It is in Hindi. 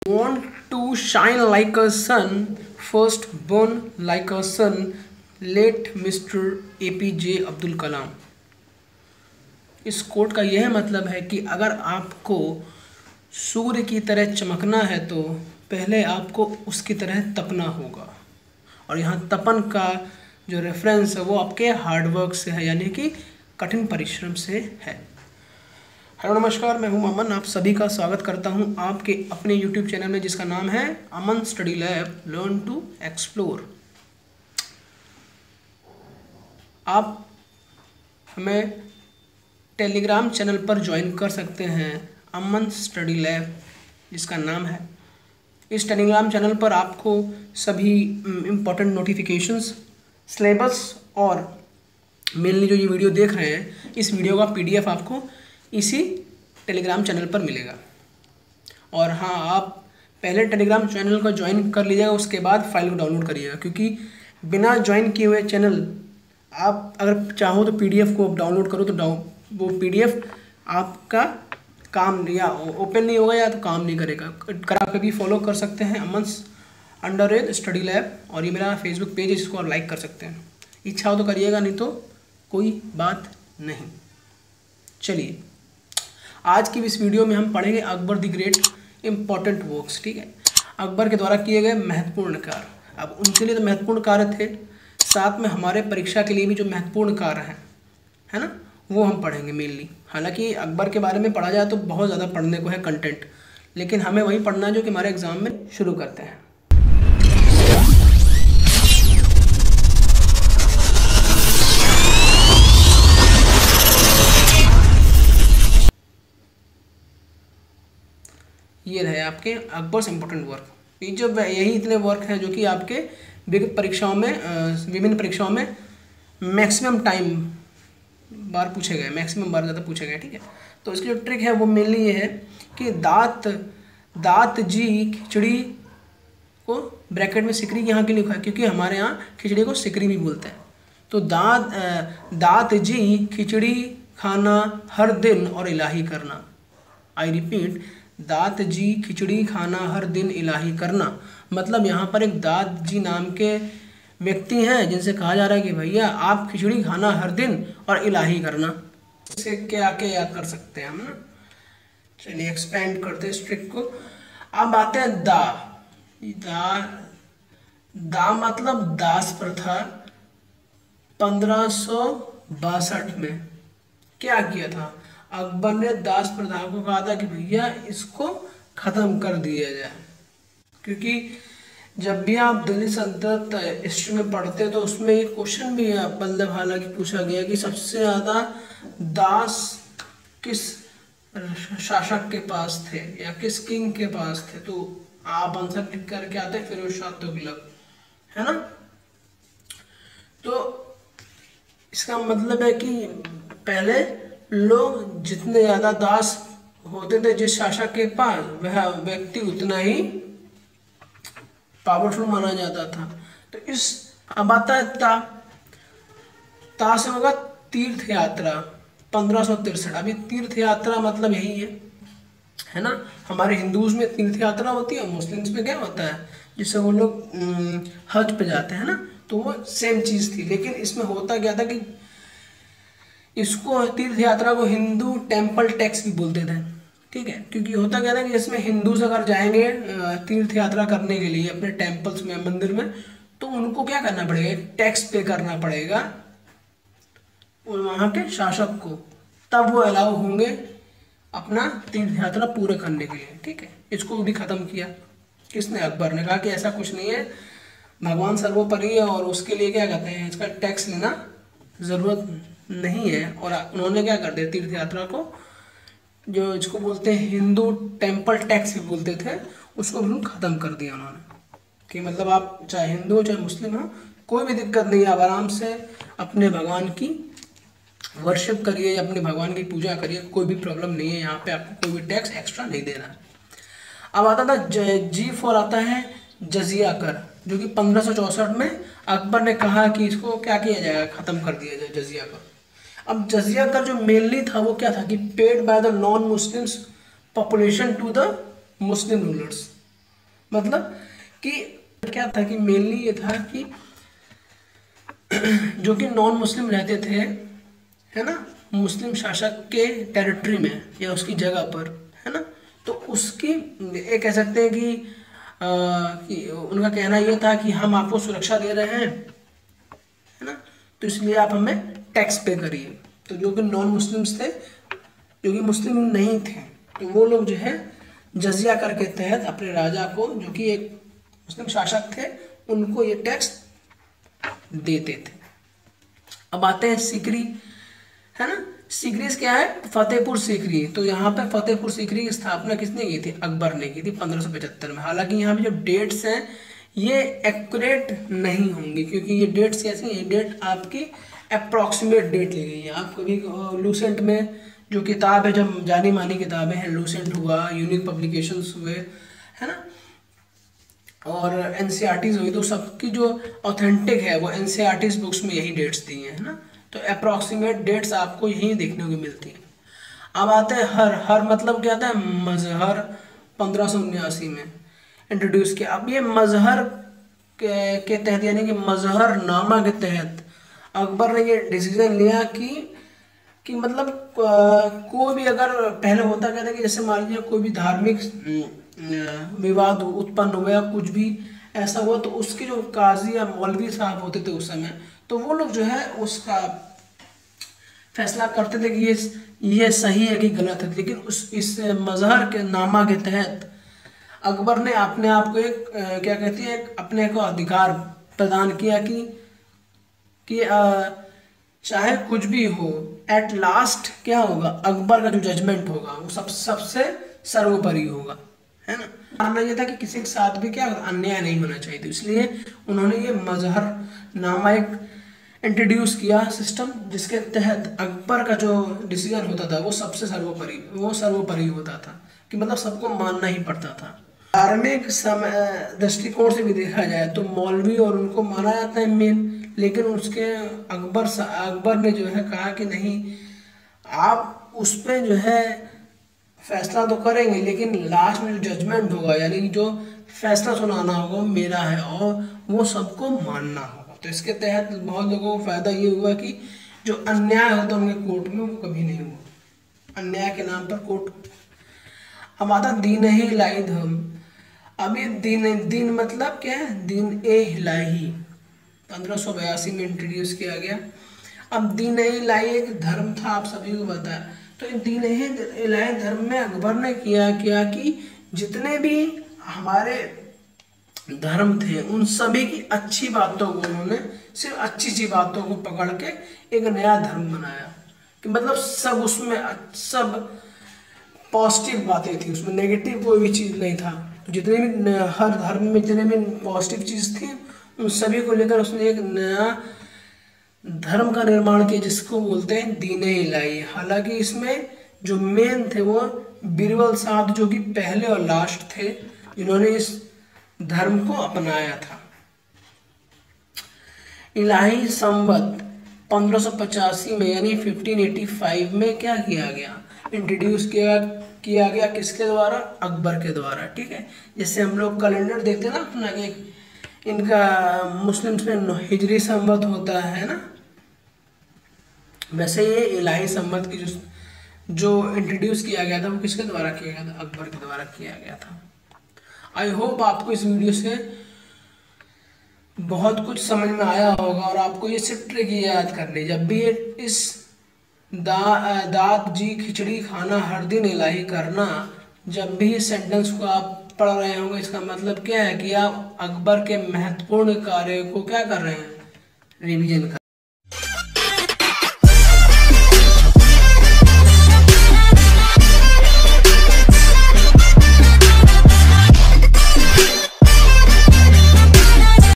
Want to shine like a sun, first born like a sun, late Mr. APJ Abdul Kalam. इस कोट का यह मतलब है कि अगर आपको सूर्य की तरह चमकना है तो पहले आपको उसकी तरह तपना होगा। और यहाँ तपन का जो रेफरेंस है वो आपके हार्डवर्क से है, यानी कि कठिन परिश्रम से है। हेलो नमस्कार, मैं हूं अमन। आप सभी का स्वागत करता हूं आपके अपने यूट्यूब चैनल में जिसका नाम है Aman study lab learn to explore. आप हमें टेलीग्राम चैनल पर ज्वाइन कर सकते हैं, अमन स्टडी लैब जिसका नाम है। इस टेलीग्राम चैनल पर आपको सभी इम्पोर्टेंट नोटिफिकेशंस, सिलेबस और मेनली जो ये वीडियो देख रहे हैं इस वीडियो का पीडीएफ आपको इसी टेलीग्राम चैनल पर मिलेगा। और हाँ, आप पहले टेलीग्राम चैनल को ज्वाइन कर लीजिएगा, उसके बाद फाइल को डाउनलोड करिएगा, क्योंकि बिना ज्वाइन किए हुए चैनल आप अगर चाहो तो पीडीएफ को डाउनलोड करो तो वो पीडीएफ आपका काम या ओपन नहीं होगा या तो काम नहीं करेगा। कर आप कभी फॉलो कर सकते हैं अमन स्टडी लैब, और ये मेरा फेसबुक पेज है जिसको आप लाइक कर सकते हैं। इच्छा हो तो करिएगा, नहीं तो कोई बात नहीं। चलिए, आज की इस वीडियो में हम पढ़ेंगे Akbar the great important works. ठीक है, अकबर के द्वारा किए गए महत्वपूर्ण कार्य। अब उनके लिए तो महत्वपूर्ण कार्य थे, साथ में हमारे परीक्षा के लिए भी जो महत्वपूर्ण कार्य हैं, है ना, वो हम पढ़ेंगे मेनली। हालांकि अकबर के बारे में पढ़ा जाए तो बहुत ज़्यादा पढ़ने को है कंटेंट, लेकिन हमें वही पढ़ना है जो कि हमारे एग्जाम में। शुरू करते हैं। ये रहे आपके अकबर्स इम्पोर्टेंट वर्क। ये जो यही इतने वर्क हैं जो कि आपके विभिन्न परीक्षाओं में मैक्सिमम टाइम बार पूछे गए, मैक्सिमम बार ज़्यादा पूछे गए। ठीक है, तो इसकी जो ट्रिक है वो मेनली ये है कि दात जी खिचड़ी को ब्रैकेट में सिकरी यहाँ के लिखा है, क्योंकि हमारे यहाँ खिचड़ी को सिकरी भी बोलते हैं। तो दात जी खिचड़ी खाना हर दिन और इलाही करना। आई रिपीट, दात जी खिचड़ी खाना हर दिन इलाही करना। मतलब यहाँ पर एक दात जी नाम के व्यक्ति हैं जिनसे कहा जा रहा है कि भैया आप खिचड़ी खाना हर दिन और इलाही करना। इसे क्या क्या याद कर सकते हैं हम ना। चलिए एक्सपेंड करते हैं इस ट्रिक को। अब आते हैं दा मतलब दास प्रथा 1562 में क्या किया था? अकबर ने दास प्रथा को कहा था कि भैया इसको खत्म कर दिया जाए, क्योंकि जब भी आप दिल्ली सल्तनत हिस्ट्री में पढ़ते तो उसमें एक क्वेश्चन भी है बल्लभ हालांकि पूछा गया कि सबसे ज़्यादा दास किस शासक के पास थे या किस किंग के पास थे। तो आप आंसर लिख करके आते हैं फिरोज शाह तुगलक, है ना। तो इसका मतलब है कि पहले लोग जितने ज़्यादा दास होते थे जिस शासक के पास, वह व्यक्ति उतना ही पावरफुल माना जाता था। तो इस अब आता है ता से होगा तीर्थ यात्रा 1563। अभी तीर्थ यात्रा मतलब यही है ना। हमारे हिंदूज में तीर्थ यात्रा होती है, मुस्लिम्स में क्या होता है जिससे वो लोग हज पे जाते हैं ना, तो वो सेम चीज़ थी। लेकिन इसमें होता क्या था कि इसको तीर्थ यात्रा को हिंदू टेम्पल टैक्स भी बोलते थे। ठीक है, क्योंकि होता क्या था कि इसमें हिंदूज अगर जाएंगे तीर्थ यात्रा करने के लिए अपने टेम्पल्स में, मंदिर में, तो उनको क्या करना पड़ेगा? टैक्स पे करना पड़ेगा वहाँ के शासक को, तब वो अलाउ होंगे अपना तीर्थ यात्रा पूरे करने के लिए। ठीक है, इसको भी खत्म किया किसने? अकबर ने। कहा कि ऐसा कुछ नहीं है, भगवान सर्वोपरि है और उसके लिए क्या कहते हैं, इसका टैक्स लेना ज़रूरत नहीं है। और उन्होंने क्या कर दिया, तीर्थ यात्रा को, जो इसको बोलते हैं हिंदू टेम्पल टैक्स भी बोलते थे, उसको भी ख़त्म कर दिया उन्होंने। कि मतलब आप चाहे हिंदू हो चाहे मुस्लिम हो, कोई भी दिक्कत नहीं है, आप आराम से अपने भगवान की वर्शिप करिए या अपने भगवान की पूजा करिए, कोई भी प्रॉब्लम नहीं है। यहाँ पे आपको कोई भी टैक्स एक्स्ट्रा नहीं देना है। अब आता था जी फॉर आता है जजिया कर, जो कि 1564 में अकबर ने कहा कि इसको क्या किया जाएगा, ख़त्म कर दिया जाए जजिया कर। अब जजिया कर जो मेनली था वो क्या था कि paid by the non Muslims population to the Muslim rulers. मतलब कि क्या था कि मेनली ये था कि जो कि नॉन मुस्लिम रहते थे, है ना, मुस्लिम शासक के टेरिटरी में या उसकी जगह पर, है ना, तो उसकी ये कह सकते हैं कि उनका कहना ये था कि हम आपको सुरक्षा दे रहे हैं, है ना, तो इसलिए आप हमें टैक्स पे करिए। तो जो कि नॉन मुस्लिम्स थे, जो कि मुस्लिम नहीं थे, तो वो लोग जो है जजिया कर के तहत अपने राजा को, जो कि एक मुस्लिम शासक थे, उनको ये टैक्स देते थे। अब आते हैं सीकरी, है ना। सीकरी क्या है? फतेहपुर सीकरी। तो यहाँ पे फतेहपुर सीकरी की स्थापना किसने की थी? अकबर ने की थी 1575 में। हालांकि यहाँ पे जो डेट्स हैं ये एक्यूरेट नहीं होंगी, क्योंकि ये डेट्स कैसी हैं, डेट आपकी अप्रॉक्सीमेट डेट ली गई है। आप कभी लूसेंट में जो किताब है, जब जानी मानी किताबें हैं, लूसेंट हुआ, यूनिक पब्लिकेशंस हुए, है ना, और एनसीईआरटीज हुई, तो सबकी जो ऑथेंटिक है वो एनसीईआरटीज बुक्स में यही डेट्स दी हैं, है ना। तो अप्रॉक्सीमेट डेट्स आपको यही देखने को मिलती हैं। अब आते हैं हर मतलब क्या आता है? मजहर 1579 में इंट्रोड्यूस किया। अब ये मजहर के तहत, यानी कि मजहर नामा के तहत अकबर ने ये डिसीजन लिया कि मतलब कोई भी अगर पहले होता क्या था कि जैसे मान लीजिए कोई भी धार्मिक विवाद उत्पन्न हुआ या कुछ भी ऐसा हुआ, तो उसके जो काजी या मौलवी साहब होते थे उस समय, तो वो लोग जो है उसका फैसला करते थे कि ये सही है कि गलत है। लेकिन इस मजहर के नामा के तहत अकबर ने अपने आप को एक क्या कहती है, अपने को अधिकार प्रदान किया कि चाहे कुछ भी हो, एट लास्ट क्या होगा, अकबर का जो जजमेंट होगा वो सबसे सर्वोपरि होगा, है ना। मानना यह था कि किसी के साथ भी क्या अन्याय नहीं होना चाहिए, तो इसलिए उन्होंने ये मजहर नामा एक इंट्रोड्यूस किया सिस्टम, जिसके तहत अकबर का जो डिसीजन होता था वो सबसे सर्वोपरि होता था, कि मतलब सबको मानना ही पड़ता था। धार्मिक दृष्टिकोण से भी देखा जाए तो मौलवी और उनको माना जाता है मेन, लेकिन उसके अकबर ने जो है कहा कि नहीं, आप उस पर जो है फैसला तो करेंगे, लेकिन लास्ट में जो जजमेंट होगा, यानी कि जो फैसला सुनाना होगा वो मेरा है और वो सबको मानना होगा। तो इसके तहत बहुत लोगों को फायदा ये हुआ कि जो अन्याय होता उनके कोर्ट में वो कभी नहीं हुआ, अन्याय के नाम पर कोर्ट। अब आता दीन ही इलाही धर्म। अब ये दीन मतलब क्या है? दीन ए इलाही 1582 में इंट्रोड्यूस किया गया। अब दीन ए इलाही एक धर्म था, आप सभी को पता है। तो दीन इलाही धर्म में अकबर ने किया कि जितने भी हमारे धर्म थे उन सभी की अच्छी बातों को उन्होंने, सिर्फ अच्छी बातों को पकड़ के एक नया धर्म बनाया, कि मतलब सब उसमें सब पॉजिटिव बातें थी, उसमें नेगेटिव कोई भी चीज़ नहीं था। तो जितने भी हर धर्म में जितने भी पॉजिटिव चीज़ थी उन सभी को लेकर उसने एक नया धर्म का निर्माण किया, जिसको बोलते हैं दीन इलाही। हालांकि इसमें जो मेन थे वो बीरबल साहब, जो कि पहले और लास्ट थे जिन्होंने इस धर्म को अपनाया था। इलाही संवत 1585 में यानी 1585 में क्या किया गया? इंट्रोड्यूस किया गया किसके द्वारा? अकबर के द्वारा, ठीक है। जैसे हम लोग कैलेंडर देखते हैं ना अपना, इनका मुस्लिम्स में हिजरी संवत होता है ना, वैसे ये इलाही संवत की जो इंट्रोड्यूस किया गया था वो किसके द्वारा किया गया था? अकबर के द्वारा किया गया था। आई होप आपको इस वीडियो से बहुत कुछ समझ में आया होगा और आपको ये सिर्फ ट्रिक याद करनी, जब भी इस दात जी खिचड़ी खाना हर दिन इलाही करना, जब भी इस सेंटेंस को आप पढ़ रहे होंगे, इसका मतलब क्या है कि आप अकबर के महत्वपूर्ण कार्य को क्या कर रहे हैं? रिवीजन कर